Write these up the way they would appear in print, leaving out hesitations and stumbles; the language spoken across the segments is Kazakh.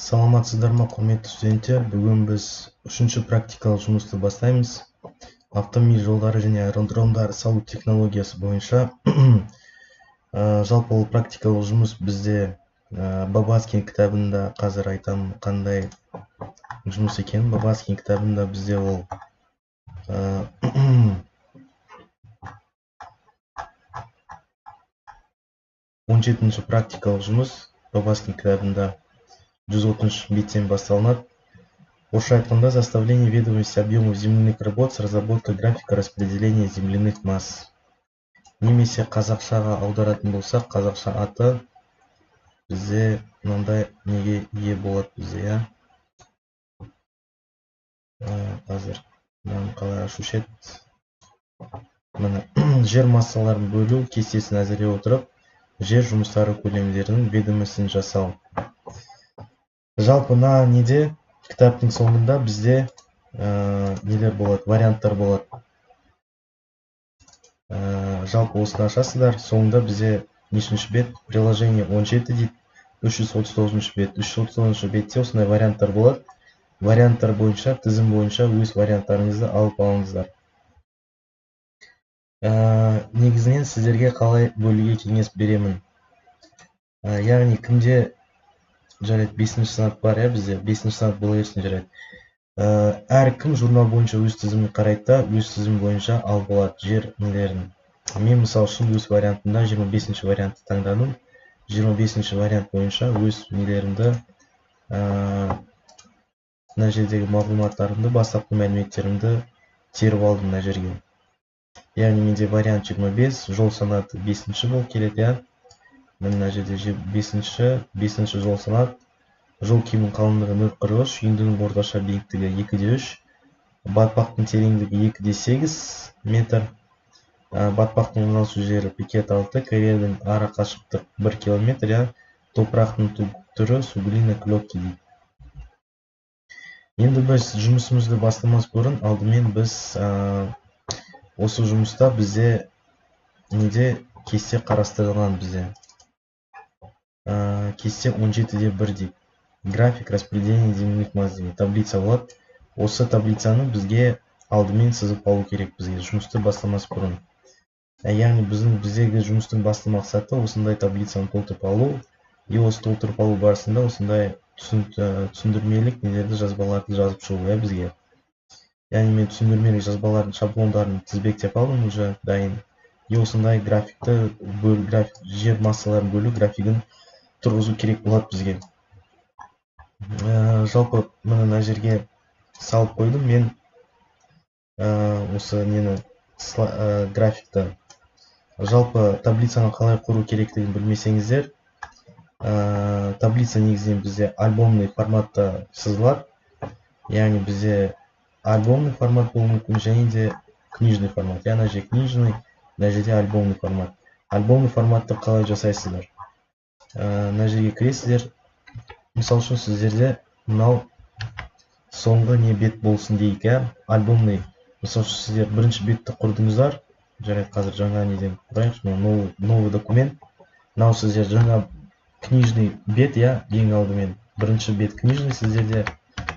Саламатсыздар ма, құрметті студенттер? Бүгін біз 3-ші практикалық жұмысты бастаймыз. Автомобиль жолдары және аэродромдар салу технологиясы бойынша. Жалпы ол практикалық жұмыс бізде Бабаскин кітабында, қазір айтамын қандай жұмыс екенін. Бабаскин кітабында бізде ол 17-ші практикалық жұмыс Бабаскин кітабында 130 беттен басталынады. Орысша айтқанда составление ведомости объемов земляных работ с разработкой графика распределения земляных масс. Немесе қазақшаға аударатын болсақ, қазақша аты бізде мынандай неге ие болады бізде, я? Қазір мынаны қалай ашушы еді? Мына жер массаларын бөлу кестесін әзірлей отырып, жер жұмыстары көлемдерінің ведомостьін жасау. Жалпы неде кітаптың соңында бізде нелер болады, варианттар болады. Жалпы осыны ашасыздар, соңында бізде нешінші бет, приложение 17 дейді, 339 бет. 339 бетте осындай варианттар болады. Варианттар бойынша, тізім бойынша өз варианттарыңызды алып алыңыздар. Негізінен сіздерге қалай бөлуге кеңес беремін. Яғни кімде жарайды 5-ші санат бар, бізде 5-ші санат бола берсін жарайды. Әр кім журнал бойынша өз тізімін қарайды, өз тізім бойынша алып алады жер нелерін. Мен мысалы үшін өз вариантында 25-ші вариантты таңдадым. 25-ші вариант бойынша өз нелерімді, мына жердегі мағлұматтарымды, бастапқы мәліметтерімді теріп алдым мына жерге. Яғни менде вариант 25, жол санаты 5-ші болып келеді, я. Мына жерде 5-ші жол санат, жол кемінің қалыңдығы 0,43, үйіндінің орташа биіктігі 2,3, батпақтың тереңдігі 2,8 метр, батпақтың орналасу жері пикет 6, карьердің ара қашықтық 1 километр, я. Топырақтың түрі суглина клетки дейді. Енді біз жұмысымызды бастамас бұрын, алдымен біз осы жұмыста бізде неде кесте қарастырылған бізде. Кесте 17-де 1 дейді. График распределения земляных масс дейді. Таблица болады. Осы таблицаны бізге алдымен сызып алу керек бізге жұмысты бастамас бұрын. Яғни біздегі жұмыстың басты мақсаты осындай таблицаны толтырып алу. И осы толтырып алу барысында осындай түсіндірмелік нелерді жазбаларды жазып шығу бізге. Яғни мен түсіндірмелік жазбалардың шаблондарын тізбектеп алдым уже дайын. И осындай графикті жер массаларын бөлу графигін тұрғызу керек болады бізге. Жалпы мына жерге салып қойдым мен осы нені графикті. Жалпы таблицаны қалай құру керектігін білмесеңіздер, таблица негізінен бізде альбомный форматта сызылады. Яғни бізде альбомный формат болуы мүмкін, және де книжный формат. Яғни же книжный, мына жерде альбомный формат. Альбомный форматты қалай жасайсыздар? Мына жерге кіресіздер. Мысал үшін сіздерде мынау соңғы не бет болсын дейік, альбомный. Мысал үшін сіздер бірінші бетті құрдыңыздар. Жарайды, қазір жаңа неден құрайықшы, новый документ. Мынау сіздер жаңа книжный бет, ең алдымен. Бірінші бет книжный сіздерде.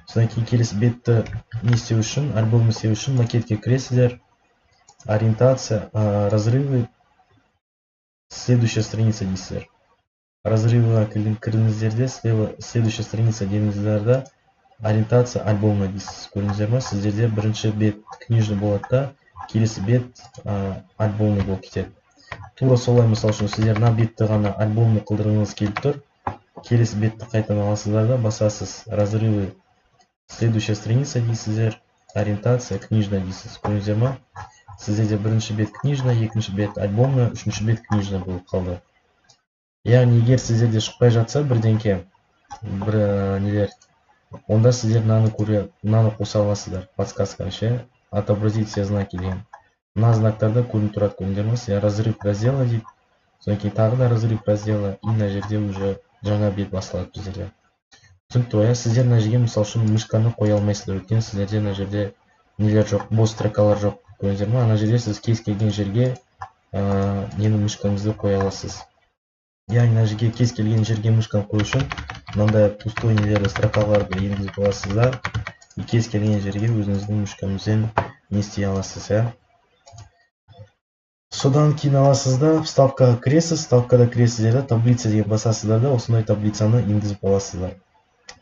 Содан кейін келесі бетті не істеу үшін, альбомны істеу үшін макетке кіресіздер. Ориентация, разрывы, следующая страница дейсіздер. Разрывыға кіріңіздерде, следующая страница деңіздерді, ориентация альбомна дейсіз. Көріңіздер ма, сіздерде бірінші бет книжный болады да, келесі бет альбомный болып кетеді. Тура солай мысал үшін сіздер на бетті ғана альбомны қылдырғыңыз келіп тұр. Келесі бетті қайтан аласыздар да, басасыз. Разрывы, следующая страница дейсіздер, ориентация книжная дейсіз. Көріңіздер ма, сіздерде бірінші бет книжный, екінші бет альбомны, үшінші бет книжный болып қалды. Яғни егер сіздерде шықпай жатса бірденке, бір нелер, онда сіздер мынаны қоса аласыздар. Подсказка ше, отобразить все знаки деген. Мына знактарда көрініп тұрады, көріңдер ма, разрыв раздела дейді. Содан кейін тағы да разрыв раздела, и мына жерде уже жаңа бет басталады біздерде. Түсінікті, сіздер мына жерге мысал үшін мышканы қоя алмайсыздар, өйткені сіздерде мына жерде нелер жоқ, бос строкалар жоқ. Көріңіздер ма, ана жерде сіз кез келген жерге нені мышкаңызды қоя аласыз. Яғни мына жерге кез келген жерге мышканы қою үшін мындай пустой нелерди, строкаларды енгізіп аласыздар. Кез келген жерге өзіңіздің мушкамызбен не істей аласыз, Содан кейін аласыздар, вставкаға кіресіз, вставкада кіресіздер, таблица деген басасыздар да, осындай таблицаны енгізіп аласыздар.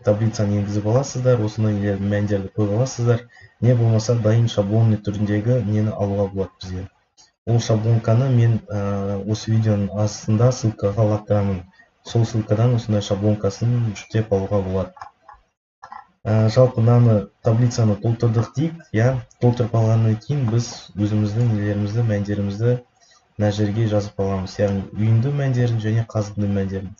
Таблицаны енгізіп аласыздар, осындай мәндерді қойып аласыздар. Не болмаса дайын шаблонный түріндегі нені алуға болады бізге. Ол шаблонканы мен осы видеоның астында ссылкаға лақтырамын. Сол ссылкадан осындай шаблонкасын жүктеп алуға болады. Жалпы мынаны таблицаны толтырдық дейік, толтырып алғаннан кейін біз өзіміздің нелерімізді, мәндерімізді мына жерге жазып аламыз. Яғни үйінді мәндерін және қазынды мәндерін.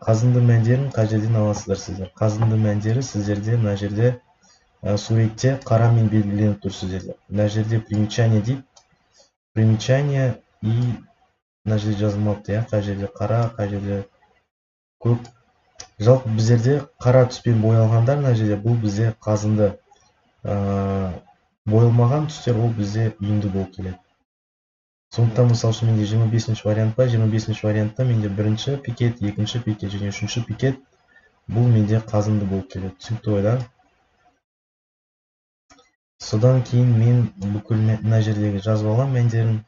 Қазынды мәндерін қай жерден аласыздар сіздер? Қазынды мәндері сіздерде мына жерде суретте қарамен белгіленіп тұр сіздерде. Мына жерде примечание дейді. Примечание и мына жерде жазылмапты, қай жерде қара, қай жерде көк. Жалпы біздерде қара түспен боялғандар мына жерде бұл бізде қазынды, боялмаған түстер ол бізде үйінді болып келеді. Сондықтан мысалы үшін менде 25-ші вариант бар, 25-ші вариантта менде бірінші пикет, екінші пикет және үшінші пикет бұл менде қазынды болып келеді. Түсінікті ғой, да? Содан кейін мен бүкіл мына жердегі жазып алам мәндерін.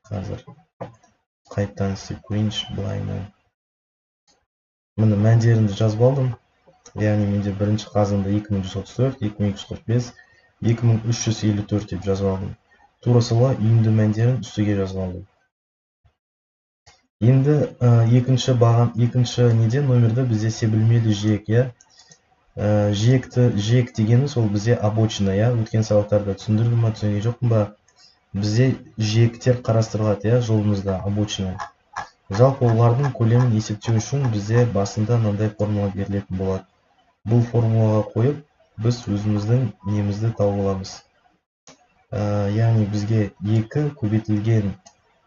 Қазір қайттан істеп көрейінші былайынан. Міне мәндерімді жазып алдым. Яғни менде бірінші қазында 2134, 2245, 2354 деп жазып алдым. Тура солай үйінді мәндерін үстіге жазып алдым. Енді екінші неде номерді бізде себілмелі жиек, жиек дегеніміз ол бізде обочина, өткен сабақтарда түсіндірдім ма, түсінген жоқпын ба? Бізде жиектер қарастырылады, жолымызда обочина. Жалпы олардың көлемін есептеу үшін бізде басында мынандай формула берілетін болады. Бұл формулаға қойып, біз өзіміздің немізді тауып аламыз. Яғни бізге 2 көбейтілген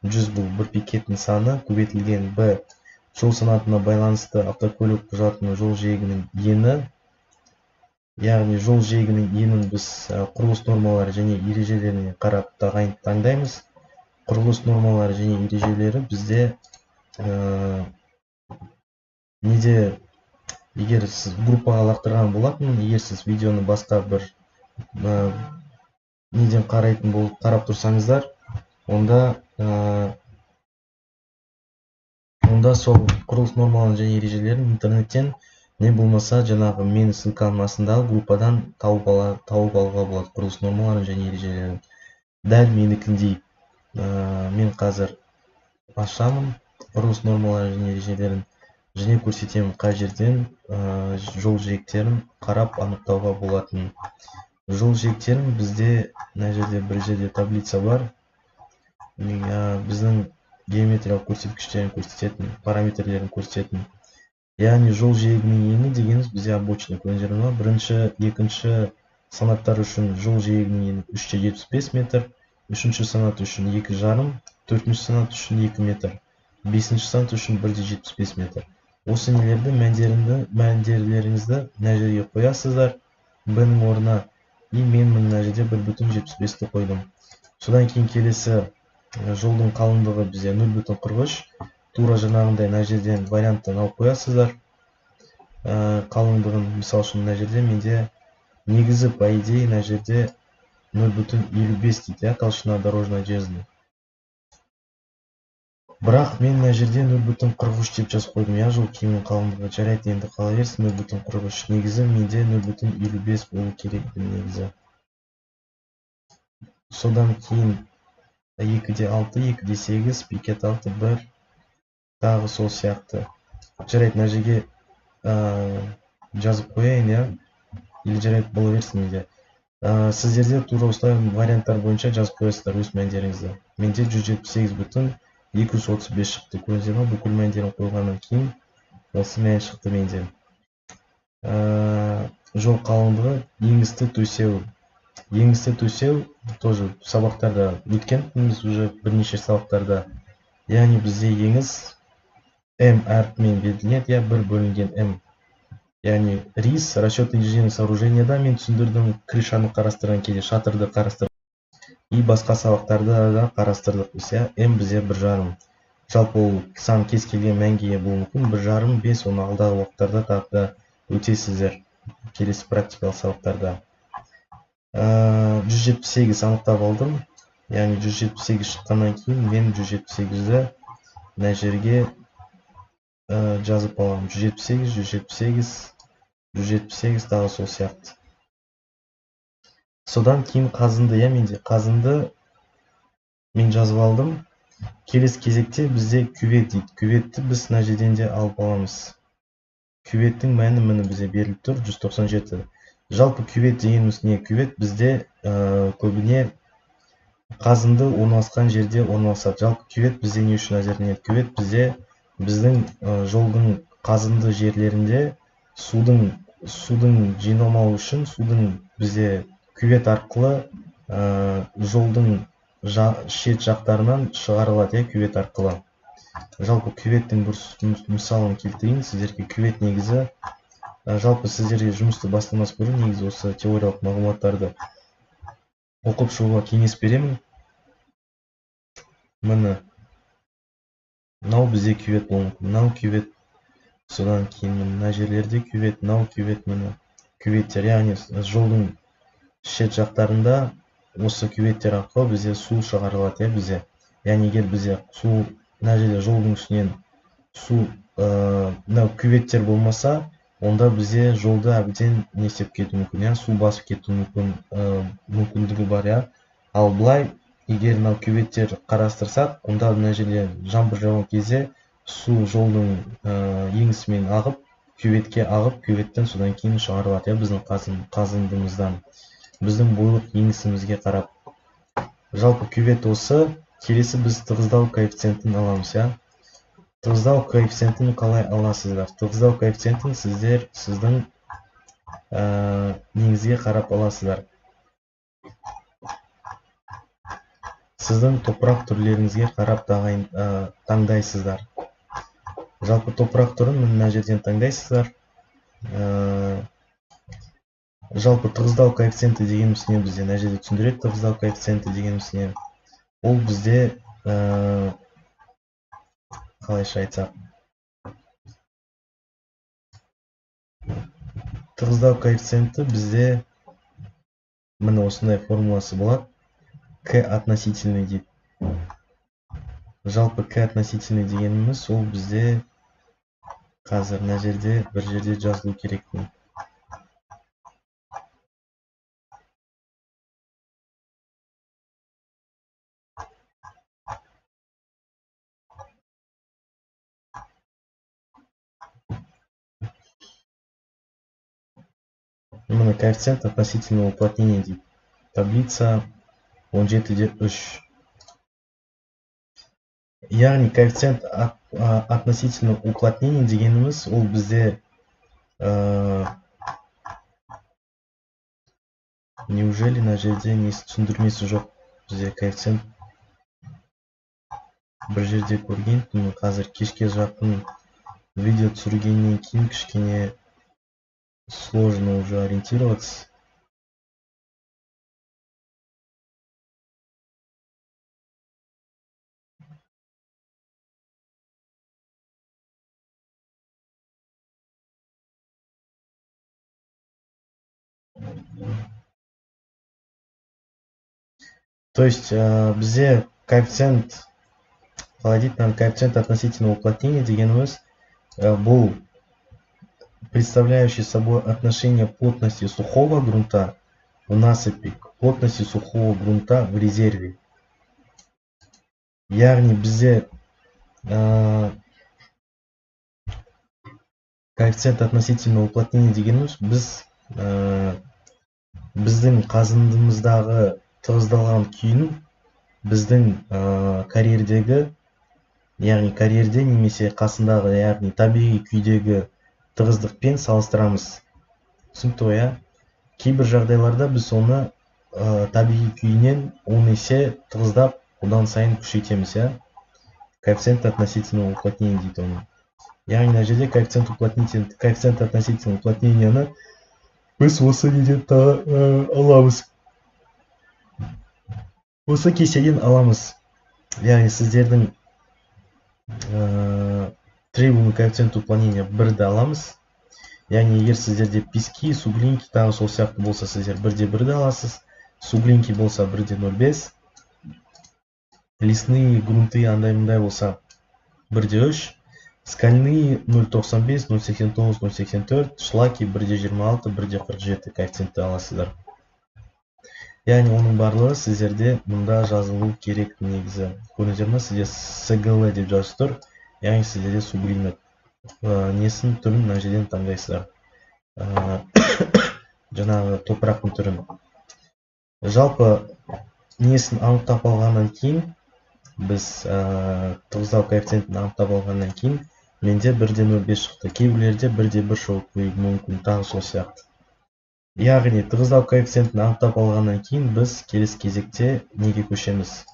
100 бұл бір пикеттің саны, көбейтілген b жол санатына байланысты автокөлік құжатының жол жиегінің ені. Яғни жол жиегінің енін біз құрылыс нормалары және ережелеріне қарап таңдаймыз. Құрылыс нормалары және ережелері бізде неде, егер сіз группаға лақтырған болатын, егер сіз видеоны басқа бір неден қарайтын болып қарап тұрсаңыздар, онда сол құрылыс нормаларын және ережелерін интернеттен не болмаса жаңағы мен ссылканың астындағы группадан тауып алуға болады құрылыс нормаларын және ережелерін. Дәл менікіндей мен қазір ашамын құрылыс нормалары және ережелерін және көрсетемін қай жерден жол жиектерін қарап анықтауға болатын. Жол жиектерін бізде мына жерде бір жерде таблица бар. Біздің геометриялық көрсеткіштерін көрсететін, параметрлерін көрсететін. Яғни жол жиегінің ені дегеніміз бізде обочина. Көрдіңіздер ме? Бірінші, екінші санаттар үшін жол жиегінің ені 375 метр, үшінші санат үшін 2,5, төртінші санат үшін 2 метр, бесінші санат үшін 1,75 метр. Осы нелерді мәндерлеріңізді мына жерге қоясыздар, b-нің орнына, и мен мына жерде 1,75-ті қойдым. Содан кейін келесі жолдың қалыңдығы бізде 0,43. Тура жаңағындай мына жерден варианттан алып қоясыздар. Қалыңдығын мысалы үшін мына жерде менде негізі по идее мына жерде 0,55 дейді, толщина дорожной железы. Бірақ мен мына жерде 0,43 деп жазып қойдым, жол киімінің қалыңдығы. Жарайды, енді қала берсін 0,43. Негізі менде 0,55 болу керек негізі. Содан кейін 2-де 6, 2-де 8, пикет 6, 1, тағы сол сияқты. Жарайды, мына жерге жазып қояйын, или жарайды бола берсін менде. Сіздерде тура осылай варианттар бойынша жазып қоясыздар өз мәндеріңізді. Менде 178,235 шықты. Көрдіңіздер ме? Бүкіл мәндерін қойғаннан кейін осы мән шықты менде. Жол қалыңдығы, еңісті төсеу. Еңісті төсеу тоже сабақтарда өткенбіз уже бірнеше сабақтарда. Яғни бізде еңіс М әрпімен белгіленеді, бір бөлінген М. Яғни рис расчет инженерлік сооруженияда мен түсіндірдім, крышаны қарастырған кезде шатырды қарастырдық и басқа сабақтарда да қарастырдық біз. М бізде 1,5. Жалпы ол сан кез келген мәнге ие болуы мүмкін. 1,5, 5, оны алдағы уақыттарда тағы да өтесіздер келесі практикалық сабақтарда. 178 анықтап алдым. Яғни 178 шыққаннан кейін мен 178-ді мына жерге жазып аламын. 178 тағы сол сияқты. Содан кейін қазынды, менде қазынды мен жазып алдым. Келесі кезекте бізде күвет дейді. Күветті біз мына жерден де алып аламыз. Күветтің мәні міне бізде беріліп тұр, 197. Жалпы күвет дегеніміз не? Күвет бізде көбіне қазынды орналасқан жерде орналасады. Жалпы күвет бізде не үшін әзірленеді? Күвет бізде біздің жолдың қазынды жерлерінде судың жиналмауы үшін судың бізде күвет арқылы жолдың шет жақтарынан шығарылады, күвет арқылы. Жалпы күветтің бір мысалын келтірейін сіздерге. Күвет негізі, жалпы сіздерге жұмысты бастамас бұрын негізі осы теориялық мағлұматтарды оқып шығуға кеңес беремін. Міне мынау бізде күвет болуы мүмкін. Мынау күвет, содан кейін мына жерлерде күвет, мынау күвет, міне күветтер, яғни жолдың шет жақтарында осы күветтер арқылы бізде су шығарылады, бізде. Яғни егер бізде су мына жерде жолдың үстінен су мынау күветтер болмаса, онда бізде жолды әбден не істеп кетуі мүмкін, су басып кетуі мүмкіндігі бар. Ал былай егер мынау күветтер қарастырсақ, онда мына жерде жаңбыр жауған кезде су жолдың еңісімен ағып, күветке ағып, күветтен содан кейін шығарылады, біздің қазындымыздан, біздің бойлық еңісімізге қарап. Жалпы күвет осы. Келесі біз тығыздау коэффициентін аламыз. Тығыздау коэффициентін қалай аласыздар? Тығыздау коэффициентін сіздің негізге қарап аласыздар. Сіздің топырақ түрлеріңізге қарап таңдайсыздар. Жалпы топырақ түрін мына жерден таңдайсыздар. Жалпы тығыздау коэффициенті дегеніміз не? Бізде мына жерде түсіндіреді тығыздау коэффициенті дегеніміз не? Ол бізде қалайша айтсақ, тығыздау коэффициенті бізде міне осындай формуласы болады. К относительный дейді. Жалпы К относительный дегеніміз ол бізде қазір мына жерде бір жерде жазылу керек. Міне коэффициент относительного уплотнения дейді. Таблица 17-де 3. Яғни коэффициент относительно уплотнения дегеніміз ол бізде неужели мына жерде түсіндірмесі жоқ? Бізде коэффициент бір жерде көрген, қазір кешке жақын видео түсіргеннен кейін кішкене сложно уже ориентироваться. То есть бізде коэффициент, коэффициент относительного уплотнения дегеніміз бұл представляющий собой отношение плотности сухого грунта в насыпи к плотности сухого грунта в резерве. Яғни бізде коэффициент относительного уплотнения дегеніміз біздің қазындымыздағы тығыздалған күйін біздің карьердегі, яғни карьерде немесе қасындағы, яғни табиғи күйдегі тығыздықпен салыстырамыз. Түсінікті ғой? Кейбір жағдайларда біз оны табиғи күйінен 10 есе тығыздап, одан сайын күшейтеміз. Коэффициент относительного уплотнения дейді оны. яғни мына жерде коэффициент относительно уплотненияны біз осы неден аламыз. Осы кестеден аламыз. Яғни сіздердің требуемый коэффициент уплотнения 1-ді аламыз. Яғни егер сіздерде пески, суглинки тағы сол сияқты болса, сіздер 1-1-ді аласыз. Суглинки болса 1-0,5. Лесные грунты андай-мындай болса 1-3. Скальные 0,95, 0,89, 0,84. Шлаки 1,26, 1,47 коэффициентті аласыздар. Яғни оның барлығы сіздерде мұнда жазылу керек негізі. Көрдіңіздер ме, сізде СГЛ деп жазып тұр. Яғни сіздерде суглинат несін түрін мына жерден таңдайсыздар. Жаңағы топырақтың түрін. Жалпы несін анықтап алғаннан кейін, біз тығыздау коэффициентін анықтап алғаннан кейін, менде 1,05 шықты. Кейбіреулерде 1,1 шығып мүмкін, тағы сол сияқты. Яғни тығыздау коэффициентін анықтап алғаннан кейін біз келесі кезекте неге көшеміз?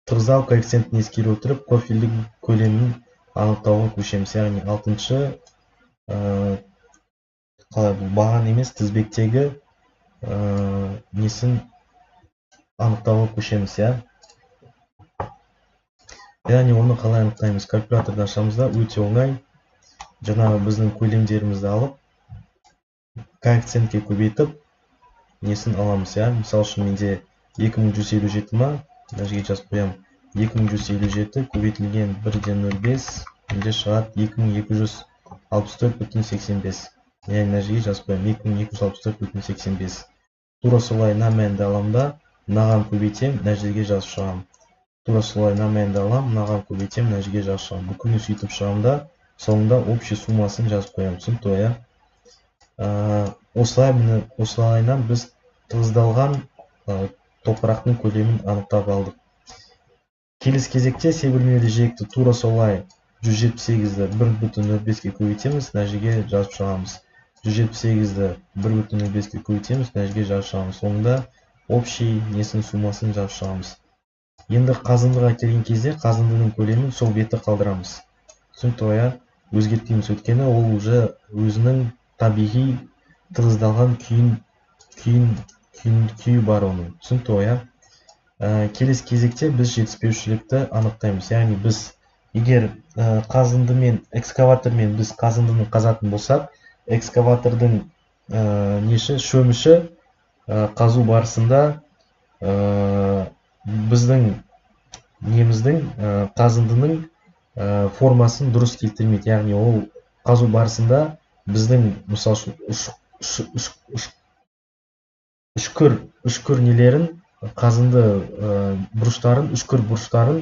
Тығыздау коэффициентін ескере отырып, профильдік көлемін анықтауға көшеміз. Яғни 6-шы баған емес, тізбектегі несін анықтауға көшеміз. Яғни оны қалай анықтаймыз? Калькуляторды ашамыз да, өте оңай. Жаңағы біздің көлемдерімізді алып, коэффициентке көбейтіп, несін аламыз. Мысал үшін менде 2157 ма, нәжге жазып қоям. 2157 көбейтілген 1,05, менде шығады 2264,85. Яғни нәжге жазып қоям 2264,85. Тура солай мәнді аламда, мынаған көбейтем, нәжеге жазып шығам. Тура солай мәнді алам, мынаған көбейтем, нәжеге жазып шығам. Бүкілін сөйтіп шығамда, соңында общий суммасын жазып қоям. Түсінікті, осылайынан біз тығыздалған топырақтың көлемін анықтап алдық. Келесі кезекте себілмелі жиекті тура солай 178-ді 1,05-ке көбейтеміз, нәтижеге жазып шығамыз. 178-ді 1,05-ке көбейтеміз, нәтижеге жазып шығамыз. Соңында общий несін суммасын жазып шығамыз. Енді қазындыға келген кезде қазындының көлемін сол бетті қалдырамыз. Түсінікті, өзгертпейміз, өйткені ол уже өзінің табиғи тығыздалған күйі бар оның. Түсінікті, келесі кезекте біз жетіспеушілікті анықтаймыз. Яғни біз егер қазындымен, экскаватормен біз қазындыны қазатын болсақ, экскаватордың шөміші қазу барысында біздің қазындының формасын дұрыс келтірмейді. Яғни ол қазу барысында біздің мысал үшкір нелерін, қазынды бұрыштарын, үшкір бұрыштарын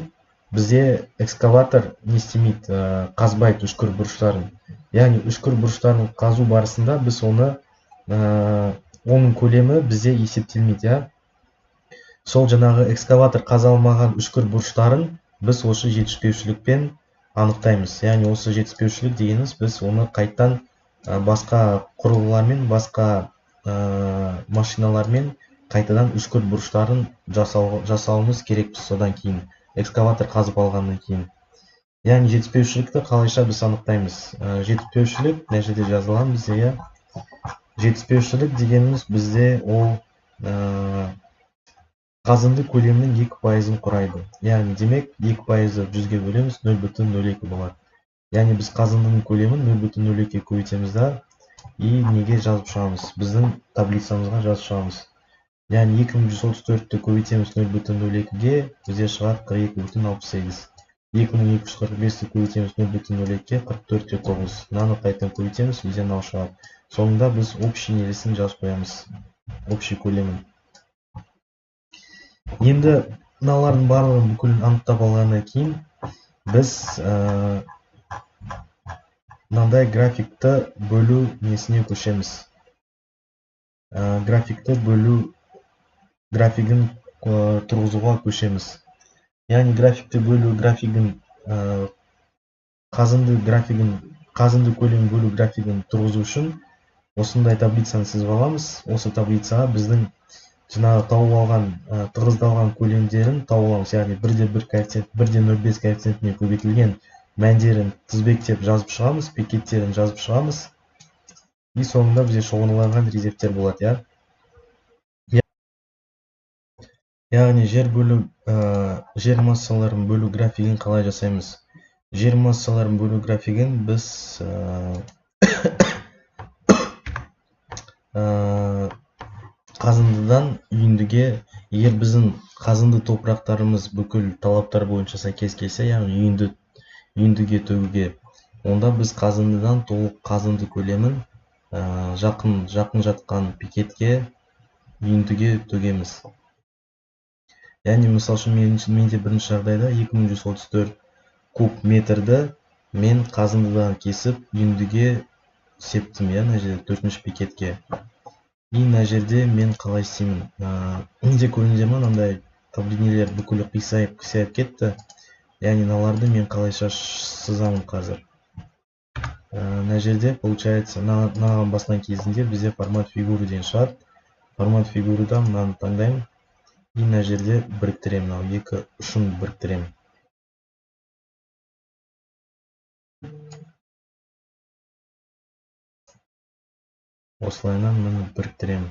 бізде экскаватор не істемейді, қазбайды үшкір бұрыштарын. Яғни үшкір бұрыштарын қазу барысында біз оның көлемі бізде есептелмейді. Сол жаңағы экскаватор қаза алмаған үшкір бұрыштарын біз осы жетіспеушілікпен анықтаймыз. Яғни осы жетіспеушілік дегеніміз біз оны қайттан басқа құрылғылармен, басқа машиналармен қайтадан үшкір бұрыштарын жасауымыз керекпіз содан кейін, экскаватор қазып алғаннан кейін. Яғни жетіспеушілікті қалайша біз анықтаймыз? Жетіспеушілік мына жерде жазылған бізде. Жетіспеушілік дегеніміз бізде ол қазынды көлемінің 2%-ын құрайды. Яғни демек 2%-ды 100-ге бөлеміз, 0,02 болады. Яғни біз қазындының көлемін 0,02-ге көбейтеміз да, и неге жазып шығамыз? Біздің таблицамызға жазып шығамыз. Яғни 2134-ті көбейтеміз 0,02-ге, бізде шығады 42,68. 2245-ті көбейтеміз 0,02-ге, 44,9. Мынаны қайтадан көбейтеміз, бізде мынау шығады. Соңында біз общий нелесін жазып қоямыз, общий көлемін. Енді мыналардың барлығын бүкілін анықтап алғаннан кейін біз мынандай графикті бөлу несіне көшеміз. Графикті бөлу графигін тұрғызуға көшеміз. Яғни графикті бөлу графигін, қазынды көлем бөлу графигін тұрғызу үшін осындай таблицаны сызып аламыз. Осы таблицаға біздің жаңағы тауып алған, тығыздалған көлемдерін тауып аламыз. Яғни 1,1 коэффициент, 1,05 коэффициентіне көбейтілген мәндерін тізбектеп жазып шығамыз, пикеттерін жазып шығамыз. И соңында бізде шоғырланған резервтер болады, я. Яғни жер массаларын бөлу графигін қалай жасаймыз? Жер массаларын бөлу графигін біз қазындыдан үйіндіге, егер біздің қазынды топырақтарымыз бүкіл талаптар бойынша сәйкес келсе, яғни үйіндіге төгуге, онда біз қазындыдан толық қазынды көлемін жақын жатқан пикетке үйіндіге төгеміз. Яғни мысал үшін менде бірінші жағдайда 2134 куб метрді мен қазындыдан кесіп үйіндіге септім, я, мына жерде 4-ші пикетке. И мына жерде мен қалай істеймін? Менде көрінеді ме, мынандай таблинелер бүкілі қисайып кетті. Яғни мыналарды мен қалайша сызамын қазір. Мына жерде получается, мынаған басқан кезінде бізде формат фигуры деген шығады. Формат фигурыда мынаны таңдаймын. И мына жерде біріктіремін, мынау екі ұшын біріктіремін. Осылайынан мені біріктіремін.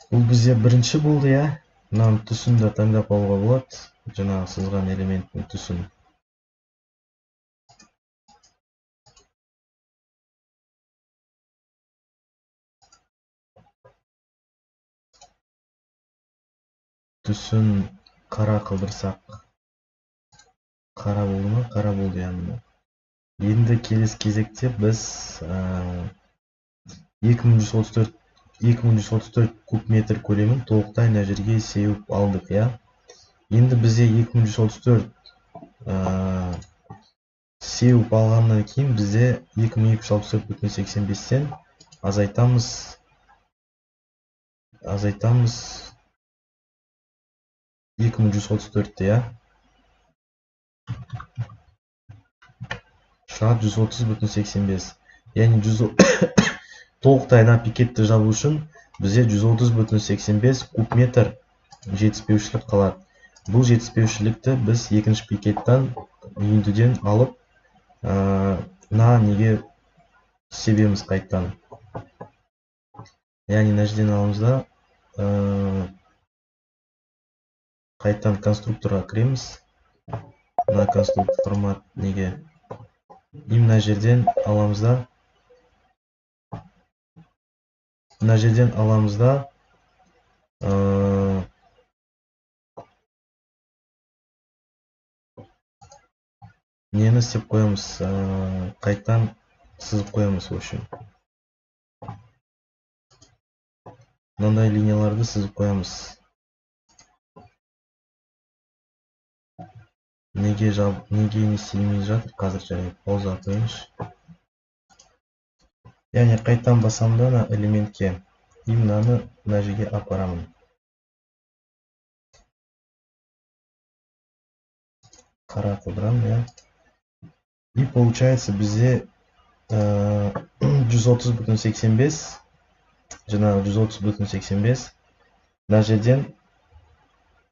Бұл бізде бірінші болды, я. Мынаның түсін де таңдап алуға болады, жаңағы сызған элементтің түсін. Түсін қара қылдырсақ. Қара болды ма? Қара болды, яғни. Енді келесі кезекте біз 2134 куб метр көлемін толықтай мына жерге сеуіп алдық, я. Енді бізде 2134 сеуіп алғаннан кейін бізде 2264,85-тен азайтамыз 2134-ті, я. Шығат 130,85. Яғни толықтайдан пикетті жабу үшін бізде 130,85 куб метр жетіспеушілік қалады. Бұл жетіспеушілікті біз екінші пикеттен үйіндіден алып, неге себеміз қайттан. Яғни мына жерден аламызда қайттан конструкторға кіреміз. Мына конструктор формат неге. И мына жерден аламызда нені істеп қоямыз, қайттан сызып қоямыз, в общем. Мынандай линияларды сызып қоямыз. Неге не істемей жатыр, қазір жарайды, пауза қойыңыз. Яғни қайттан басамда мына элементке, и мынаны мына жерге апарамын. Қара қылдырамын, я. И получается бізде 130,85, жаңағы 130,85, мына жерден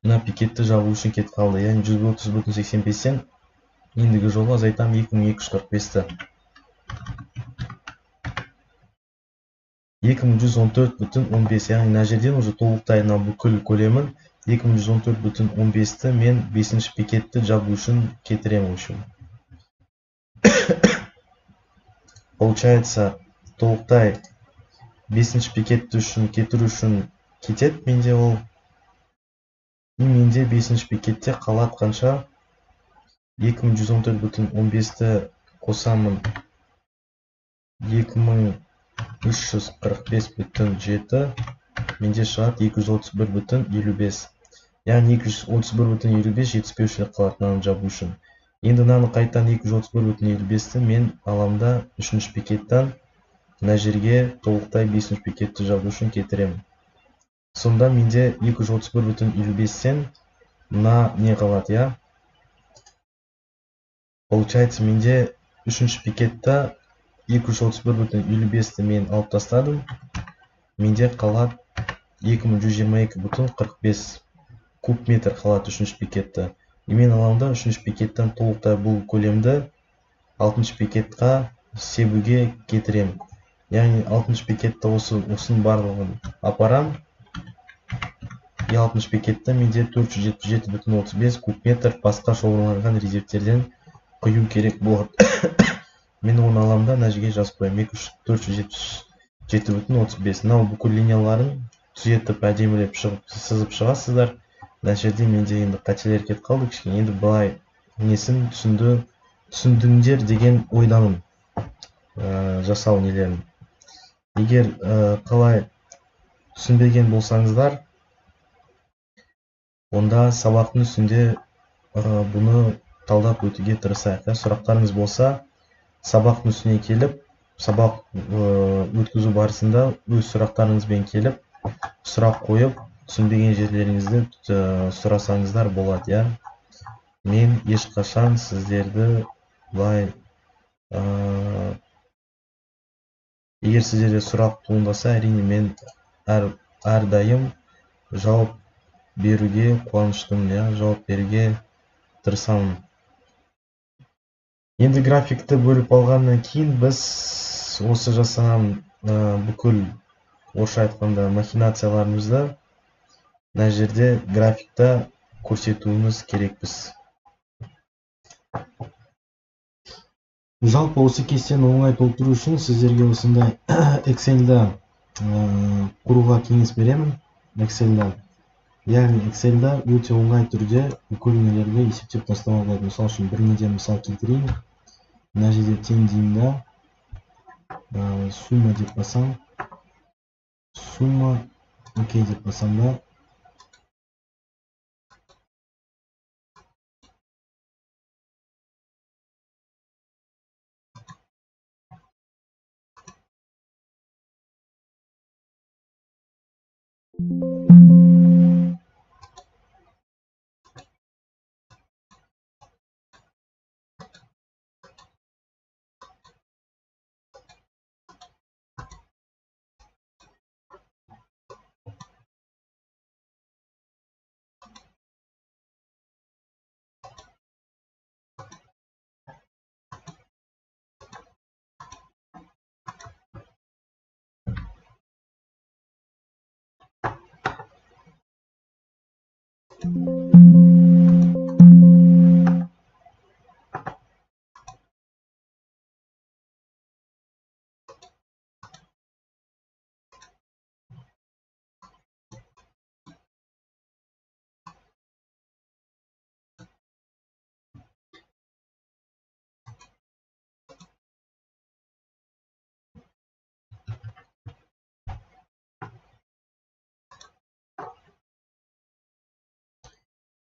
мына пикетті жабу үшін кетіп қалды. Яғни 130,85-тен ендігі жолы азайтам 2245-ті. 2114,15, яғни мына жерден уже толықтай бүкіл көлемін 2114,15-ті мен 5-ші пикетті жабу үшін кетіремін үшін. Получается, толықтай 5-ші пикетті үшін кетіру үшін кетеді менде ол. И менде 5-ші пикетте қалады қанша? 2114,15-ті қосамын 2345,7, менде шығады 231,55. Яғни 231,55 жетіспеушілік қалады мынаны жабу үшін. Енді мынаны қайттан 231,55-ті мен аламда 3-ші пикеттен мына жерге толықтай 5-ші пикетті жабу үшін кетіремін. Сонда менде 231,55-тен мына не қалады, я? Получается, менде 3-ші пикетті 231,55-ті мен алып тастадым. Менде қалады 2122,45 куб метр қалады 3-ші пикетті. мен аламын да 3-ші бекеттен толықтай бұл көлемді 6-ші бекетқа себуге кетіремін. Яғни 6-ші бекетті осының барлығын апарам. 6-ші бекетті менде 477,35 куб метр басқа шоғырланған резервтерден құю керек болады. Мен оны аламын да мына жерге жазып қоямын. 477,35. Мынау бүкіл линияларын түзетіп әдемілеп сызып шығасыздар. Мына жерде менде енді қателер кетіп қалды кішкене. Енді былай несін түсіндіңдер деген ойдамын жасау нелерін. Егер қалай түсінбеген болсаңыздар, онда сабақтың үстінде бұны талдап өтуге тырысайық. Сұрақтарыңыз болса, сабақтың үстіне келіп, сабақ өткізу барысында өз сұрақтарыңызбен келіп, сұрақ қойып, түсінбеген жерлеріңізді сұрасаңыздар болады, я? Мен ешқашан сіздерді былай егер сіздерде сұрақ туындаса, әрине мен әрдайым жауап беруге қуаныштымын, я? Жауап беруге тырысамын. Енді графикті бөліп алғаннан кейін біз осы жасаған бүкіл орысша айтқанда махинацияларымызды мына жерде графикта көрсетуіміз керекпіз. Жалпы осы кестені оңай толтыру үшін сіздерге осындай Excel-да құруға кеңес беремін. Яғни Excel-да өте оңай түрде бүкіл нелерді есептеп тастауға болады. Мысал үшін бір неден мысал келтірейін. Мына жерде тең деймін да, сумма деп басам. Сумма окей деп басам да.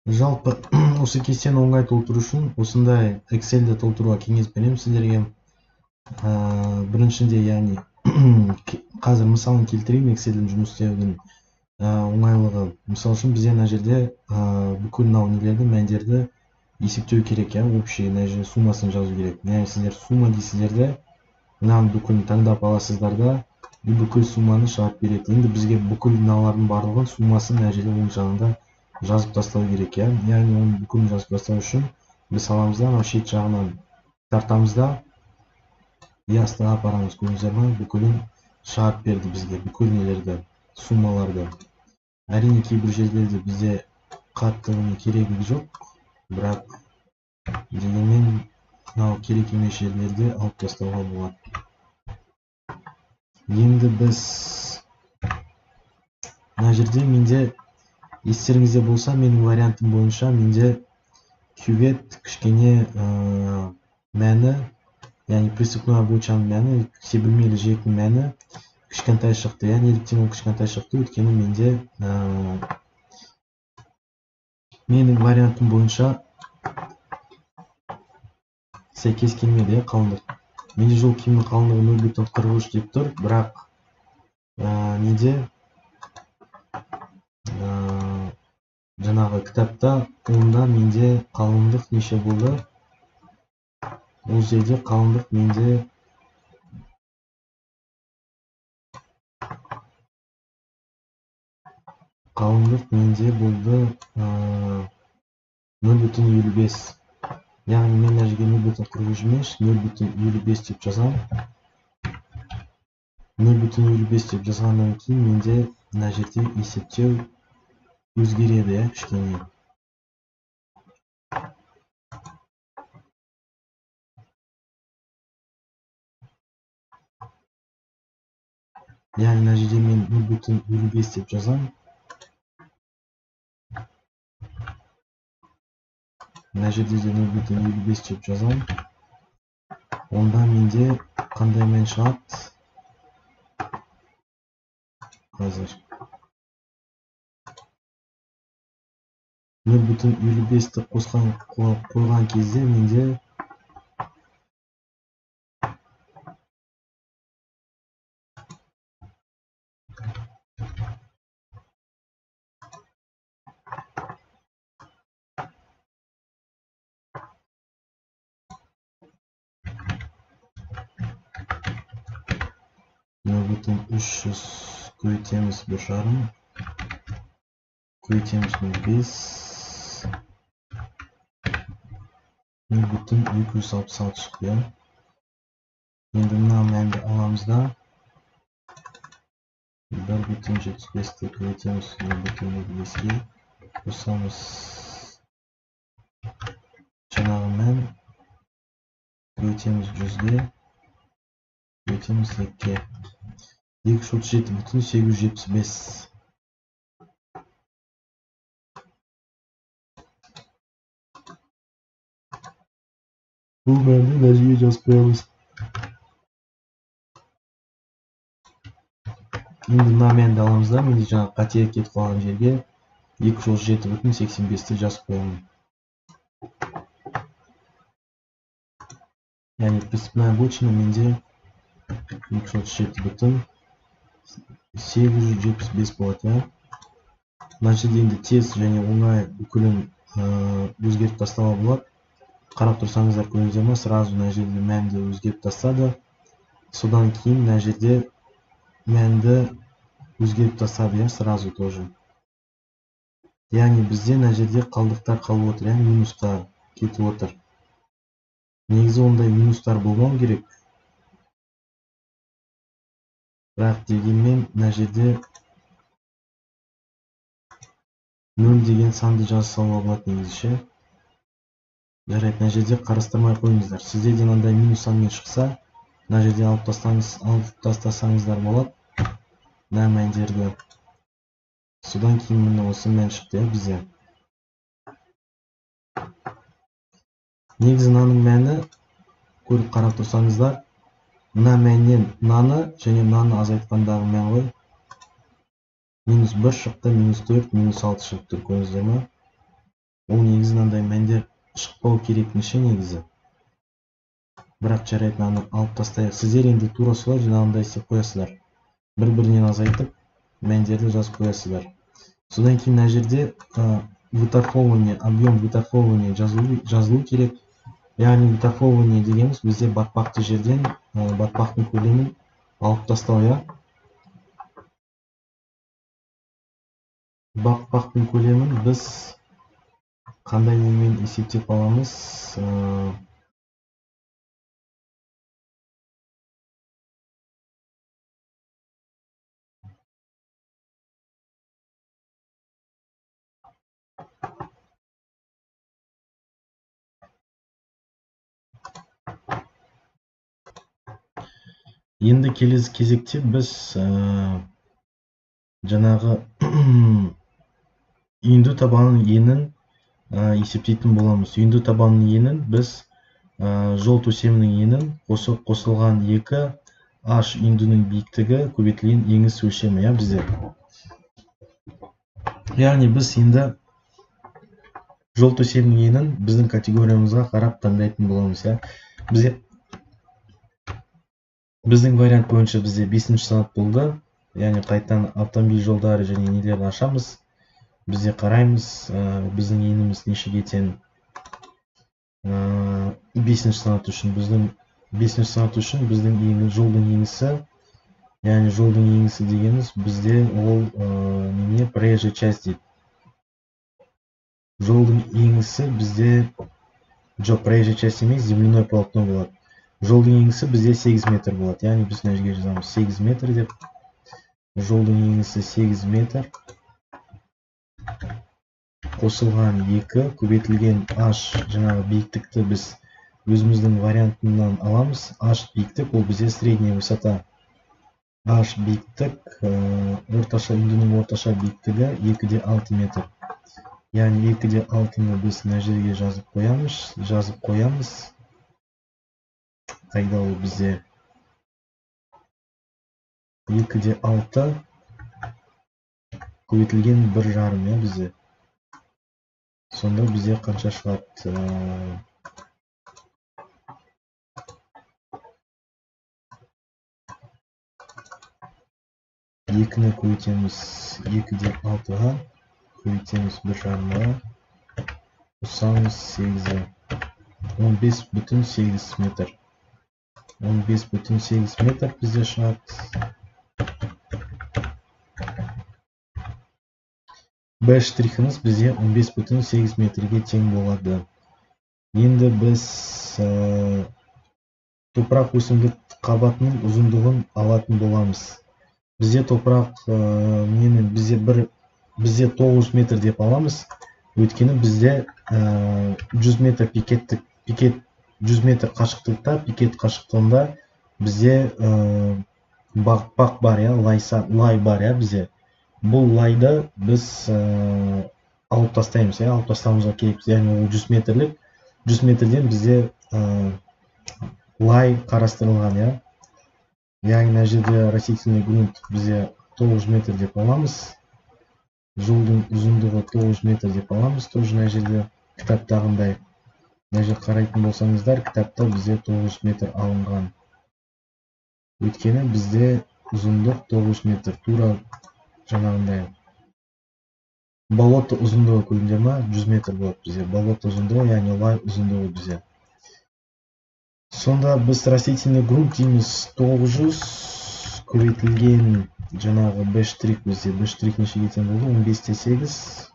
Жалпы осы кестені оңай толтыру үшін осындай Excel-де толтыруға кеңес беремін сіздерге. Біріншінде, яғни қазір мысалын келтірейін Excel-дің жұмыс істеудің оңайлығы. Мысал үшін бізде мына жерде бүкіл мынау нелерді, мәндерді есептеу керек, я, общий мына жерде суммасын жазу керек. Яғни сіздер сумма дейсіздер де, мынаны бүкілін таңдап аласыздар да, бүкіл сумманы шығарып береді. Енді бізге бүкіл мыналардың барлығын суммасын мына жерде оң жағында жазып тастау керек, я. Яғни оны бүкілін жазып тастау үшін біз аламыз да, шет жағынан тартамыз да, астына апарамыз. Көрдіңіздер ме? Бүкілін шығарып берді бізге, бүкіл нелерді, суммаларды. Әрине кейбір жерлерде бізде қатты керегі жоқ, бірақ дегенмен мынау керек емес жерлерде алып тастауға болады. Енді біз мына жерде менде естеріңізде болса, менің вариантым бойынша менде кювет кішкене мәні, яғни преступной обучаның мәні, себілмелі жүйенің мәні кішкентай шықты. Неліктен ол кішкентай шықты? Өйткені менде менің вариантым бойынша сәйкес келмеді, қалыңдық. Менде жол киімнің қалыңдығы 0,43 деп тұр, бірақ неде жаңағы кітапта онда менде қалыңдық неше болды? Ол жерде қалыңдық менде болды 0,5. Яғни мен мына жерге 0,45, 0,5 деп жазамын. 0,5 деп жазғаннан кейін менде мына жерде есептеу өзгереді, кішкене. Яғни мына жерде мен 0,5 деп жазамын. Мына жерде де 0,5 деп жазамын. Онда менде қандай мән шығады? Қазір 0,5-ті қойған кезде менде 0,300 көйтеміз 1,5, көйтеміз 0,5, 0,266 шықты. Енді мына мәнді аламыз да 1,75-ті көйтеміз 0,5-ге, қосамыз жаңағы мән, көйтеміз 100-ге, көйтеміз 2-ге. 237,875. Бұл мәнді мына жерге жазып қоямыз. Енді мына мәнді аламыз да, менде жаңа қате кетіп қалған жерге 237,85-ті жазып қоямын. Яғни принципиальная величина менде 237,875 болады. Мына жерде енді тез және оңай бүкілін өзгертіп тастауға болады. Қарап тұрсаңыздар көрдіңіздер ме, сразу мына жерде мәнді өзгертіп тастады. Содан кейін мына жерде мәнді өзгертіп тастады, сразу тоже. Яғни бізде мына жерде қалдықтар қалып отыр, минусқа кетіп отыр. Негізі ондай минустар болмау керек. Бірақ дегенмен мына жерде 0 деген санды жазып салуға болады негізі. Жарайды, мына жерде қарастырмай қойыңыздар. Сіздерден андай минус санмен шықса, мына жерде алып тастасаңыздар болады. Мына мәндерді. Содан кейін міне осы мән шықты бізде. Негізі мынаның мәні көріп қарап тұрсаңыздар, мына мәннен мынаны және мынаны азайтқандағы мән ғой. -1 шықты, -4, -6 шықты, көрдіңіздер ме? Ол негізі мынандай мәндер шықпау керек негізі. Бірақ жарайды, мынаны алып тастайық. Сіздер енді тура солай жаңағындай істеп қоясыздар. Бір-бірінен азайтып, мәндерді жазып қоясыздар. Содан кейін мына жерде выторговывание, объем выторговывания жазылу керек. Яғни выторговывание дегеніміз бізде батпақты жерден батпақтың көлемін алып тастау. Батпақтың көлемін біз қандай немен есептеп аламыз? Енді келесі кезекте біз жаңағы үйінді табанының енін есептейтін боламыз. Үйінді табанының енін біз жол төсемінің енін қосылған 2 H үйіндінің биіктігі көбейтілген еңіс өлшемі бізде. Яғни біз енді жол төсемінің енін біздің категориямызға қарап таңдайтын боламыз. Біздің вариант бойынша бізде 5-ші санат болды. Яғни қайтадан автомобиль жолдары және нелерді ашамыз. Бізде қараймыз, біздің еніміз нешеге тең. 5-ші санат үшін біздің жолдың еңісі, яғни жолдың еңісі дегеніміз бізде ол проезжая часть дейді. Жолдың еңісі бізде жоқ, проезжая часть емес, земляной полотно болады. Жолдың еңісі бізде 8 метр болады. Яғни біз мына жерге жазамыз 8 метр деп. Жолдың еңісі 8 метр. Қосылған 2 көбейтілген h жаңағы биіктікті біз өзіміздің вариантынан аламыз. H биіктік ол бізде средняя высота. H биіктік орташа үндінің орташа биіктігі 2,6 метр. Яғни 2,6-ны біз мына жерге жазып қоямыз. Қайда ол бізде 2,6 көбейтілген 1,5 бізде. Сонда бізде қанша шығады? 2-ні көбейтеміз 2,6-ға, көбейтеміз 1,5-ға, қоссаңыз 8-ге, 15,8 метр. 15,8 метр бізде шығады. B штрихіміз бізде 15,8 метрге тең болады. Енді біз топырақ өсімдік қабатының ұзындығын алатын боламыз. Бізде топырақ бізде 9 метр деп аламыз. Өйткені бізде 100 метр пикет 100 метр қашықтықта, пикет қашықтығында бізде бақ бар, лай бар, бізде. Бұл лайды біз алып тастаймыз, алып тастауымызға керекпіз. Яғни ол 100 метрлік, 100 метрден бізде лай қарастырылған, Яғни мына жерде растительный грунт бізде 9 метр деп аламыз. Жолдың ұзындығы 9 метр деп аламыз. Тоже мына жерде кітаптағындай. Мына жерде қарайтын болсаңыздар, кітапта бізде 9 метр алынған. Өйткені бізде ұзындық 9 метр. Тура жаңағындай. Болото ұзындығы көрдіңдер ма? 100 метр болады бізде. Болото ұзындығы, яғни лай ұзындығы бізде. Сонда біз растительный грунт дейміз 900 көбейтілген жаңағы B штрих бізде. B штрих нешеге тең болды? 15,8.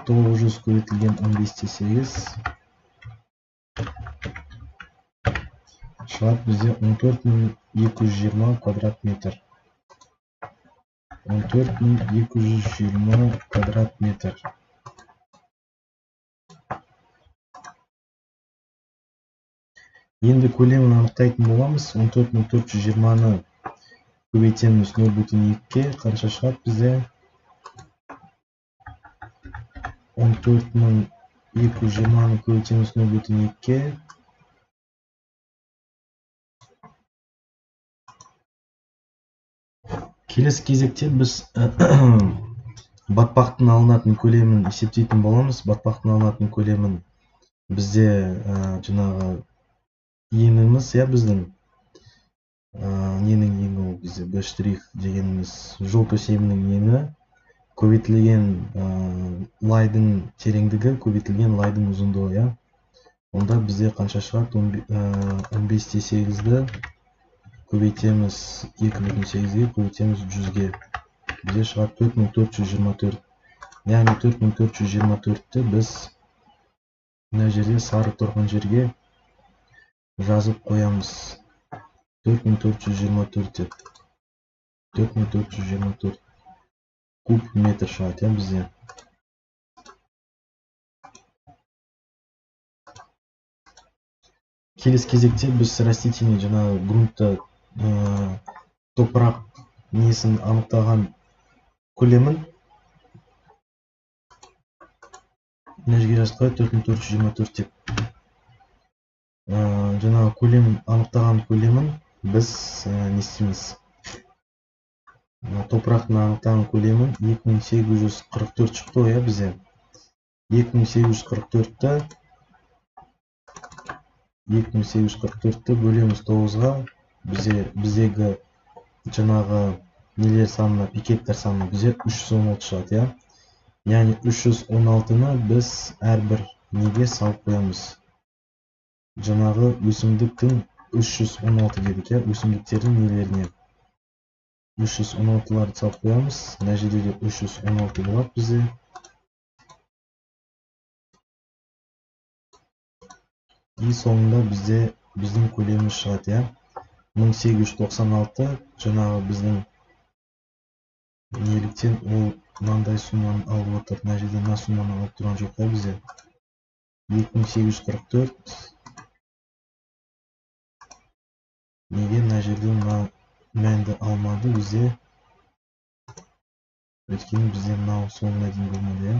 900 көбейтілген 15,8. Шығады бізде 14,220 квадрат метр. 14,220 квадрат метр. Енді көлемін анықтайтын боламыз. 14,420-ны көбейтеміз 0,2-ге. Қанша шығады бізде? 14,220-ны көбейтеміз 0,2-ге. Келесі кезекте біз батпақтың алынатын көлемін есептейтін боламыз. Батпақтың алынатын көлемін бізде жаңағы еніміз, біздің ненің ені ол бізде B штрих дегеніміз жол төсемінің ені, көбейтілген лайдың тереңдігі, көбейтілген лайдың ұзындығы, Онда бізде қанша шығады? 15,8-ді көбейтеміз 2,8-ге, көбейтеміз 100-ге. Бізде шығады 4424. Яғни 4424-ті біз мына жерде сары тұрған жерге жазып қоямыз. 4424 деп. 4424 куб метр шығады, бізде. Келесі кезекте біз растительный жаңағы грунтты топырақ несін анықтаған көлемін мына жерге жазып қояйық 4424 деп. Жаңағы көлемін анықтаған көлемін біз не істейміз? Топырақтың анықтаған көлемін 2844 шықты ғой, бізде. 2844-ті бөлеміз 9-ға, біздегі жаңағы нелер санына, пикеттер санына бізде 316 шығады, Яғни 316-ны біз әрбір неге салып қоямыз. Жаңағы өсімдіктің 316 дедік, өсімдіктердің нелеріне. 316'ларды салып қоямыз. Мына жерде де 316 болады бізде. И соңында бізде біздің көлеміміз шығады, я. 1896 жаңағы біздің неліктен ол мынандай сумманы алып отыр. Мына жерде мына сумманы алып тұрған жоқ та бізде. 2844. Неге мына жерде мына мәнді алмады бізде? Өйткені бізде мынау соңына дейін болмады, я.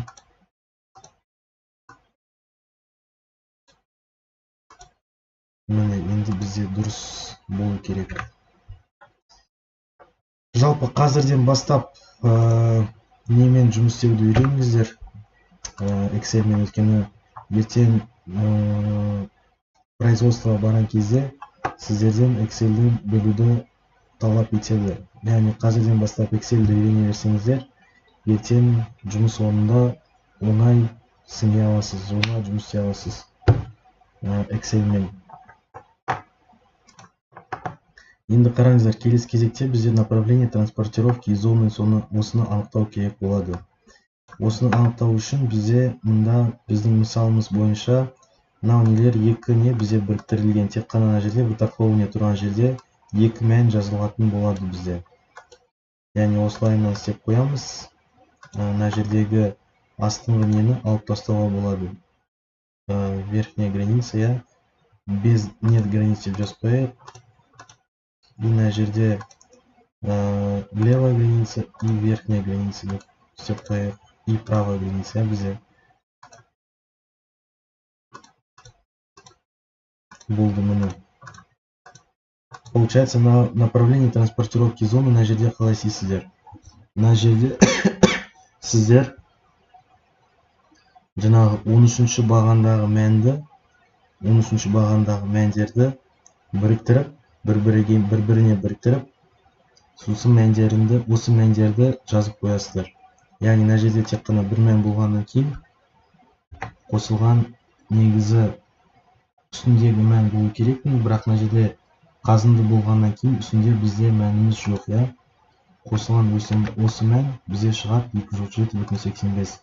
Міне енді бізде дұрыс болу керек. Жалпы қазірден бастап немен жұмыс істеуді үйреніңіздер. Excel'мен, өйткені ертең производствоға барған кезде сіздерден Excel'ді білуді талап етеді. Яғни қазірден бастап Excel'ді үйрене берсеңіздер, ертең жұмыс орнында оңай сіңе аласыз, оңай жұмыс істей аласыз Excel'мен. Енді қараңыздар, келесі кезекте бізде направление транспортировки зоны осыны анықтау керек болады. Осыны анықтау үшін бізде мында біздің мысалымыз бойынша мынау нелер екі не бізде біріктірілген. Тек қана мына жерде вытарховывание тұрған жерде екі мән жазылатын болады бізде. Яғни осылайынан істеп қоямыз. Мына жердегі астыңғы нені алып тастауға болады. Верхняя граница, я. Без нет границы деп жазып қояйық. И мына жерде левая граница и верхняя граница деп істеп қояйық. И правая граница бізде. Болды міне. Получается, на направление транспортировки зоны мына жерде қалай істейсіздер? Мына жерде сіздер жаңағы 13-ші бағандағы мәндерді біріктіріп, бір-біріне біріктіріп, осы мәндерді жазып қоясыздар. Яғни мына жерде тек қана бір мән болғаннан кейін қосылған негізі үстіндегі мән болу керек, бірақ мына жерде қазынды болғаннан кейін үстінде бізде мәніміз жоқ, я. Қосылған осы мән бізде шығады 237,85.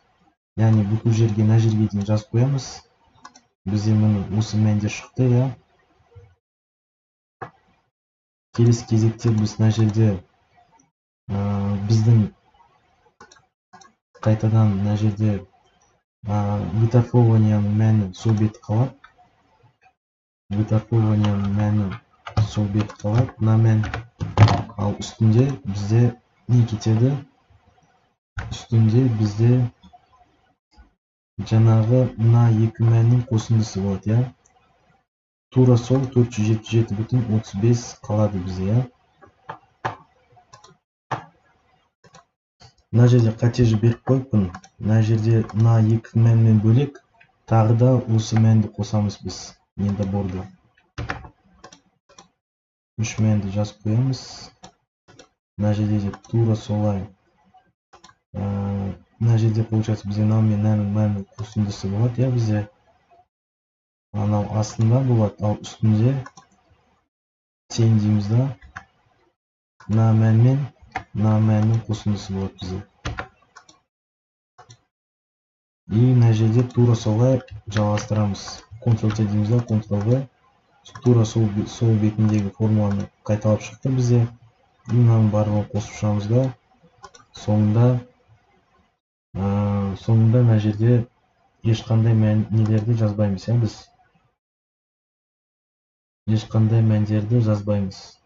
Яғни бүкіл жерге мына жерге дейін жазып қоямыз. Бізде міне осы мәндер шықты, я. Келесі кезекте біз мына жерде біздің қайтадан мына жерде вытарховываниенің мәні сол беті қалады. Вытарховываниенің мәні сол беті қалады, мына мән. Ал үстінде бізде не кетеді? Үстінде бізде жаңағы мына екі мәннің қосындысы болады, я. Тура сол 477,35 қалады бізде, я. Мына жерде қатежі беріп қойыппын. Мына жерде мына екі мәнмен бөлек тағы да осы мәнді қосамыз біз. Енді борды. Үш мәнді жазып қоямыз. Мына жерде де тура солай. Мына жерде получается бізде мынау мен мәннің қосындысы болады, я, бізде. Анау астында болады, ал үстінде тең дейміз да. Мына мәннің қосындысы болады бізде. И мына жерде тура солай жалғастырамыз. Ctrl-T дейміз да, Ctrl-V. Тура сол бетіндегі формуланы қайталап шықты бізде. И мынаның барлығын қосып шығамыз да. Соңында мына жерде ешқандай нелерді жазбаймыз, я, біз. Ешқандай мәндерді жазбаймыз.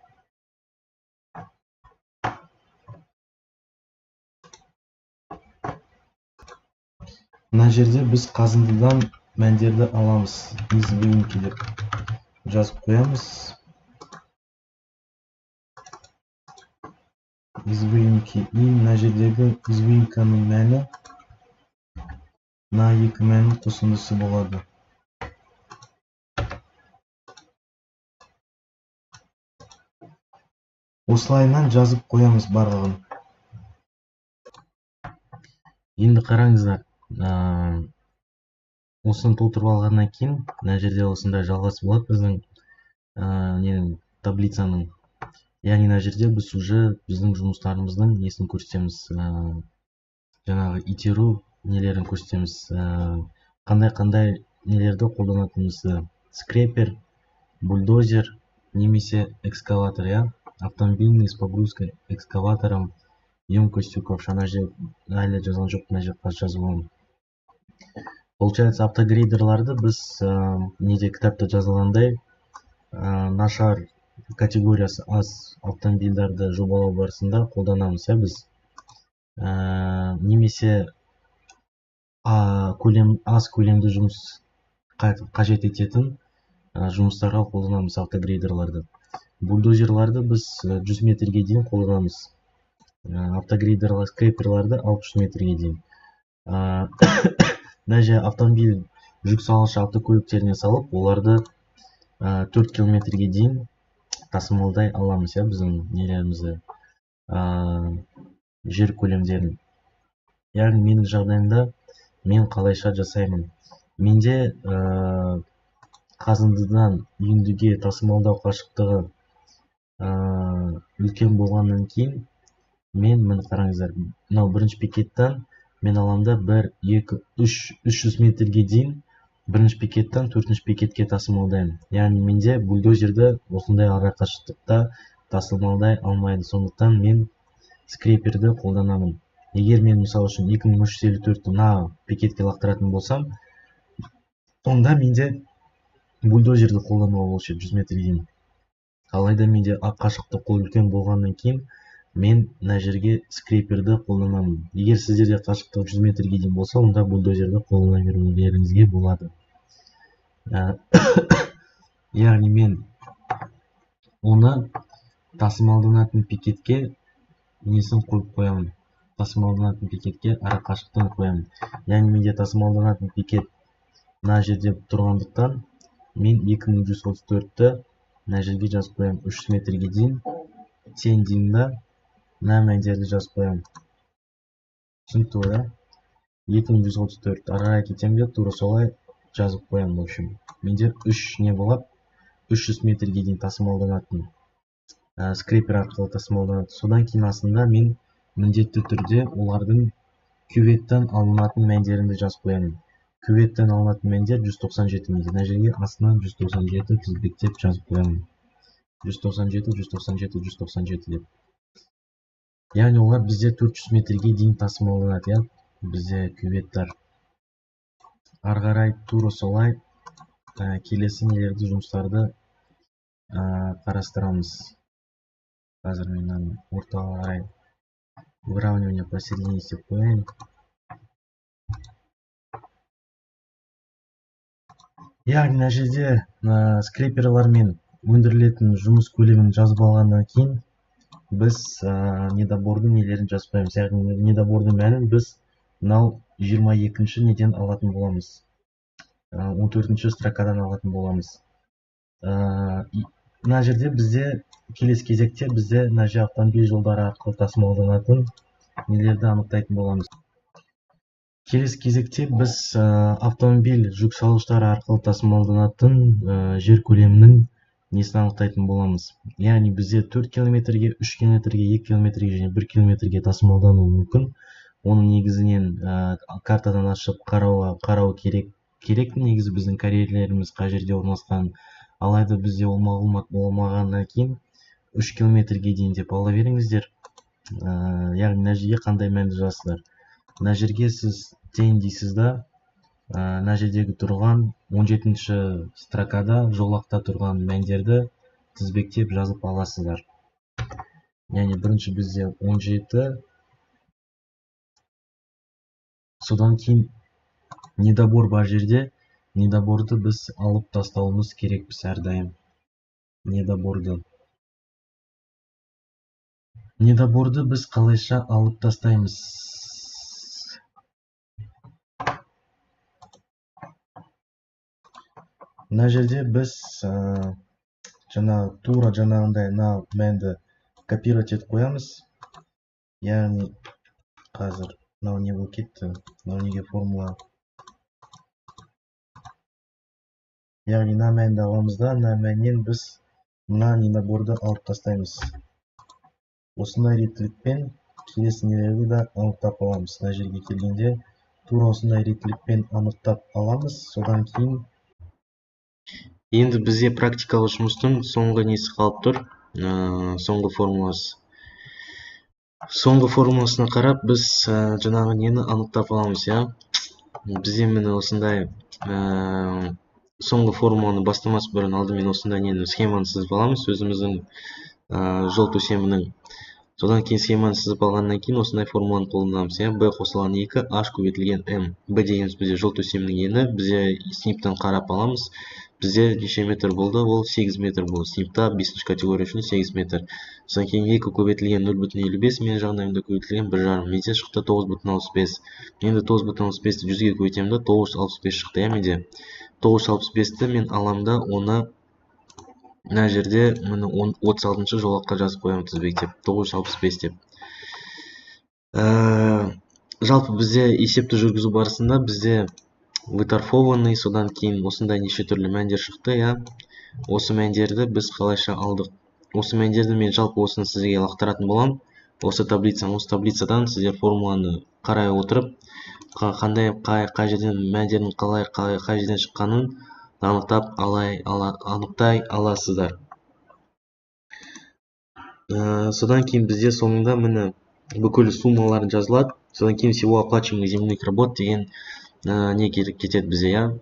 Мына жерде біз қазындыдан мәндерді аламыз. Из выемки деп жазып қоямыз. Из выемки. И мына жердегі из выемканың мәні мына екі мәннің қосындысы болады. Осылайынан жазып қоямыз барлығын. Енді қараңыздар. Осыны толтырып алғаннан кейін, мына жерде осындай жалғасы болады біздің таблицаның. яғни мына жерде біз уже біздің жұмыстарымыздың несін көрсетеміз, жаңағы итеру нелерін көрсетеміз, қандай нелерді қолданатынымызды. Скрепер, бульдозер немесе экскаватор, автомобильный с погрузкой экскаватором емкостью ковша. Мына жерде әлі жазған жоқ, мына жерде қазір жазып аламын. Получается, автогрейдерларды біз неде кітапта жазылғандай нашар категориясы аз автомобильдерді жобалау барысында қолданамыз, біз. Немесе аз көлемді жұмыс қажет ететін жұмыстарға қолданамыз автогрейдерларды. Бульдозерларды біз 100 метрге дейін қолданамыз. Автогрейдерлар, скреперларды 60 метрге дейін. Даже автомобиль жүк салғыш автокөліктеріне салып, оларды 4 километрге дейін тасымалдай аламыз, біздің нелерімізді, жер көлемдерін. Яғни менің жағдайымда мен қалайша жасаймын. Менде қазындыдан үйіндіге тасымалдау қашықтығы үлкен болғаннан кейін міне қараңыздар, мынау бірінші пикеттен мен аламда 1-2-300 метрге дейін бірінші пикеттен төртінші пикетке тасымалдаймын. Яғни менде бульдозерді осындай ара қашықтықта тасымалдай алмайды. Сондықтан мен скреперді қолданамын. Егер мен мысалы үшін 2354-ті мына пикетке лақтыратын болсам, онда менде бульдозерді қолдануға болушы еді 100 метрге дейін. Алайда менде қашықтық үлкен болғаннан кейін мен мына жерге скреперді қолданамын. Егер сіздерде қашықтық 100 метрге дейін болса, онда бульдозерді қолдана берулеріңізге болады. Яғни мен оны тасымалданатын пикетке несін қойып қоямын. Тасымалданатын пикетке ара қашықтығын қоямын. Яғни менде тасымалданатын пикет мына жерде тұрғандықтан мен 2134-ті мына жерге жазып қоямын. 300 метрге дейін тең деймін, мына мәндерді жазып қоямын. Түсінікті ғой, 2134 араға кетемін, тура солай жазып қоямын. В общем, менде 3 не болады, 300 метрге дейін тасымалданатын скрепер арқылы тасымалданады. Содан кейін астында мен міндетті түрде олардың кюветтен алынатын мәндерінде жазып қоямын. Кюветтен алынатын мәндер 197 метр. Мына жерге астынан 197 тізбектеп жазып қоямын. 197 деп. Яғни олар бізде 400 метрге дейін тасымалданады, бізде кюветтер. Ары қарай тура солай келесі нелерді жұмыстарды қарастырамыз. Қазір мен ортаға қарай выравнивание посередине істеп қояйын. Яғни мына жерде скреперлармен өндірілетін жұмыс көлемін жазып алғаннан кейін біз недобордың нелерін жазып қоямыз. Яғни недобордың мәнін біз мынау 22-ші неден алатын боламыз. 14-ші строкадан алатын боламыз. Мына жерде бізде келесі кезекте бізде мына жерде автомобиль жолдары арқылы тасымалданатын нелерді анықтайтын боламыз. Келесі кезекте біз автомобиль жүк салғыштары арқылы тасымалданатын жер көлемінің несін анықтайтын боламыз. Яғни бізде 4 километрге, 3 километрге, 2 километрге және 1 километрге тасымалдануы мүмкін. Оның негізінен картадан ашып қарау керек. Негізі біздің карьерлеріміз қай жерде орналасқан. Алайда бізде ол мағлұмат болмағаннан кейін 3 километрге дейін деп ала беріңіздер. Яғни мына жерге қандай мәнді жазасыздар. Мына жерге сіз тең дейсіз да, мына жердегі тұрған 17-ші строкада жолақта тұрған мәндерді тізбектеп жазып аласыздар. Яғни бірінші бізде 17, содан кейін недобор бар жерде, недоборды біз алып тастауымыз керекпіз әрдайым. Недоборды біз қалайша алып тастаймыз. Мына жерде біз тура жаңағындай мәнді копировать етіп қоямыз. Яғни қазір мынау не болып кетті, мынау неге формула. Яғни мына мәнді аламыз да, мына мәннен біз мына недоборды алып тастаймыз. осындай реттілікпен келесі нелерді де анықтап аламыз. Мына жерге келгенде тура осындай реттілікпен анықтап аламыз. Содан кейін енді бізде практикалық жұмыстың соңғы несі қалып тұр. Соңғы формуласы. Соңғы формуласына қарап біз жаңағы нені анықтап аламыз, я. Бізде міне осындай соңғы формуланы бастамас бұрын алдымен осындай нені схеманы сызып аламыз, өзіміздің жол төсемінің. Содан кейін схеманы сызып алғаннан кейін осындай формуланы қолданамыз, я. B қосылған 2 h көбейтілген m. B дегеніміз бізде жол төсемінің ені, бізде сыныптан қарап аламыз. Бізде неше метр болды? Ол 8 метр болды. Сыныпта 5-ші категория үшін 8 метр. Содан кейін 2 көбейтілген 0,55, мен жағдайымда көбейтілген 1,5. Менде шықты 9,65. Енді 9,65-ті 100-ге көбейтемін, 965 шықты, я менде. 965-ті мен аламда оны мына жерде 36-шы жолаққа жазып қоямын тізбектеп. 965 деп. Жалпы бізде есепті жүргізу барысында бізде выторфованный, содан кейін осындай неше түрлі мәндер шықты, я. Осы мәндерді біз қалайша алдық. Осы мәндерді мен жалпы осыны сізге лақтыратын болам. Осы таблицадан сіздер формуланы қарай отырып, қай жерден мәндердің қай жерден шыққанын анықтай аласыздар. Содан кейін бізде соңында міне бүкіл суммалар жазылады. Содан кейін всего оплачиваемых земных работ деген не кетеді бізде, я.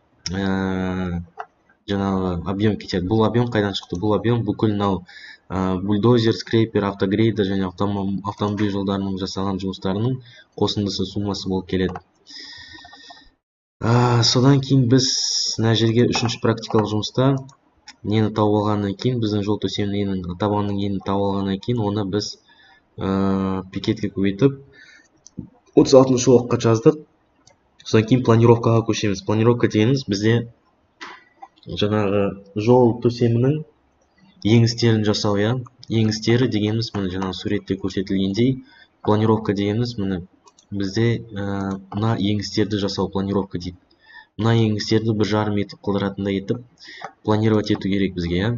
Жаңағы объем кетеді. Бұл объем қайдан шықты? Бұл объем бүкіл мынау бульдозер, скрейпер, автогрейдер және автомобиль жолдарының жасаған жұмыстарының қосындысы, суммасы болып келеді. Содан кейін біз мына жерге 3-ші практикалық жұмыста нені тауып алғаннан кейін, біздің жол төсемінің табанның енін тауып алғаннан кейін, оны біз пикетке көбейтіп 36-шы жолаққа жаздық. Содан кейін планировкаға көшеміз. Планировка дегеніміз бізде жаңағы жол төсемінің еңістерін жасау, я. Еңістері дегеніміз міне жаңағы суретте көрсетілгендей, планировка дегеніміз міне бізде мына еңістерді жасау планировка дейді. Мына еңістерді 1,5 метр қылдыратындай етіп планировать ету керек бізге, я.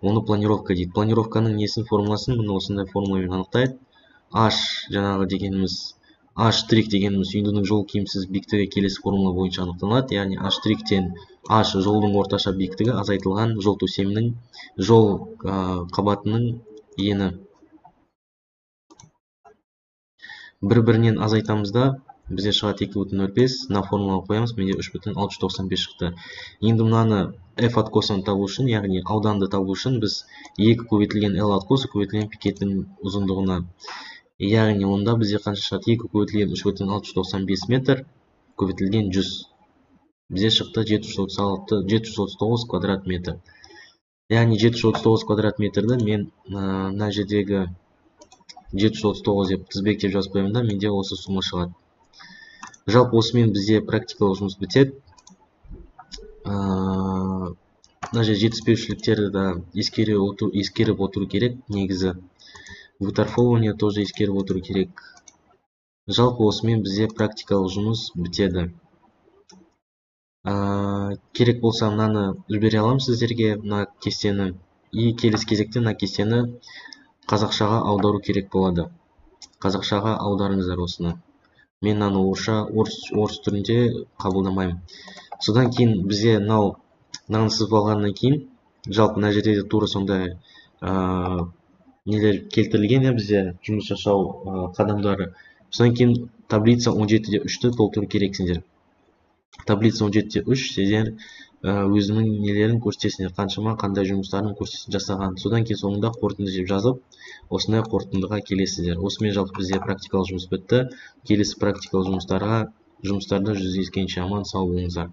Оны планировка дейді. Планировканың несін формуласын міне осындай формуламен анықтайды. H жаңағы дегеніміз H' дегеніміз үйіндінің жол киімсіз биіктігі келесі формула бойынша анықталады. Яғни H' H жолдың орташа биіктігі азайтылған жол төсемінің жол қабатының ені. Бір-бірінен азайтамыз да бізде шығады 2,05. Мына формуланы қоямыз, менде 3,695 шықты. Енді мынаны F откосын табу үшін, яғни ауданды табу үшін біз 2 көбейтілген L откосы көбейтілген пикеттің ұзындығына. Яғни онда бізде қанша шығады? 2 көбейтілген 3,695 метр көбейтілген 100. Бізде шықты 739 квадрат метр. Яғни 739 квадрат метрді мен мына жердегі 739 деп тізбектеп жазып қоямын да, менде осы сумма шығады. Жалпы осымен бізде практикалық жұмыс бітеді. Мына жер жетіспеушіліктерді да ескеріп отыру керек негізі. Выторфование тоже ескеріп отыру керек. Жалпы осымен бізде практикалық жұмыс бітеді. Керек болса мынаны жібере аламын сіздерге, мына кестені. И келесі кезекте мына кестені қазақшаға аудару керек болады. Қазақшаға аударыңыздар осыны. Мен мынаны орыс түрінде қабылдамаймын. Содан кейін бізде мынаны сызып алғаннан кейін, жалпы мына жерде тура сондай нелер келтірілген, бізде жұмыс жасау қадамдары. Содан кейін таблица 17-де 3-ті толтыру керексіңдер. Таблица 17-де 3 сіздер өзінің нелерін көрсетесіңдер, қаншама қандай жұмыстарын жасаған. Содан кейін соңында қорытынды деп жазып, осындай қорытындыға келесіздер. Осымен жалпы бізде практикалық жұмыс бітті. Келесі практикалық жұмыстарда жүздескенше аман сау болыңыздар.